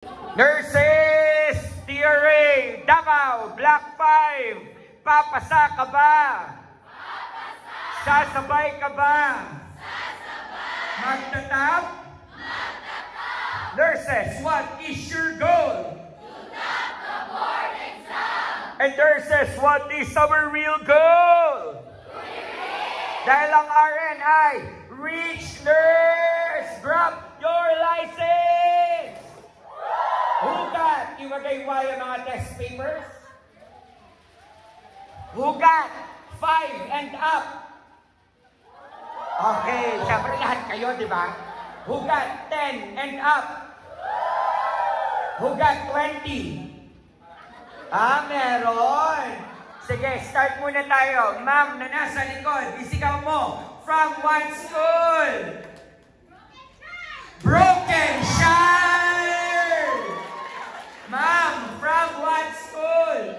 Nurses, TRA, Davao, Block 5, papasa ka ba? Papasa! Sasabay ka ba? Sasabay! Magtatap? Magtatap! Nurses, what is your goal? To top the board exam! And nurses, what is our real goal? Dahil ang RN ay Rich Nurse! Grab your license! Hugat! Iwagayway ang mga test papers. Hugat! 5 and up. Okay, siyempre lahat kayo, di ba? Hugat 10 and up. Hugat 20. Meron. Sige, start muna tayo. Ma'am na nasa likod, isigaw mo. From what school? Broken Child! Ma'am, from what school?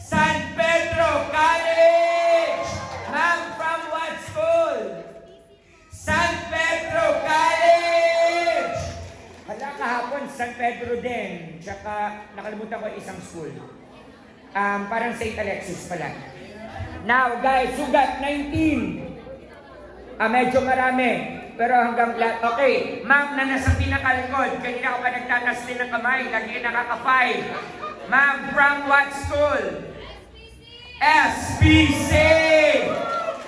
San Pedro College! Ma'am, from what school? San Pedro College! Hala, kahapon, San Pedro din. Tsaka, nakalimutan ko isang school. Parang St. Alexis pala. Now, guys, sugat 19. Medyo marami. Pero hanggang lahat. Okay, ma'am na nasa pinakalikod. Kanina ko pa nagtatas din ng kamay. Lagi nakaka-5. Ma'am, from what school? SPC!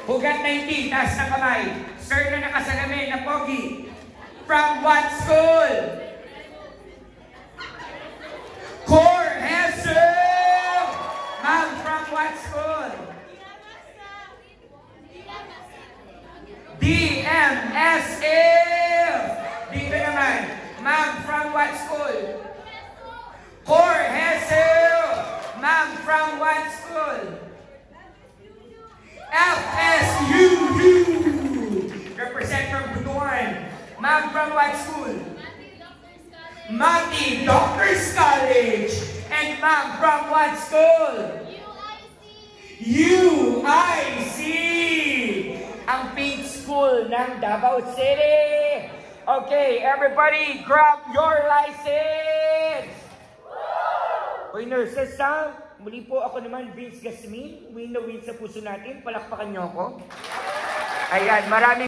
Hugat 19, taas ng kamay. Sir na nakasalamin na pogi. From what school? Core Hesel! Ma'am, from what school? DMSF! Dito naman. Ma'am, from what school? Core Hesel! Ma'am, from what school? FSU! Represent from Butuan. Ma'am, from what school? Mati Doctors College. And ma'am, from what school? UIC! Ang pink school ng Davao City. Okay, everybody, grab your license! Hoy, nurses, ha? Muli po ako naman, Vince Gasmin. Win na win sa puso natin. Palakpakan niyo ako. Ayan, maraming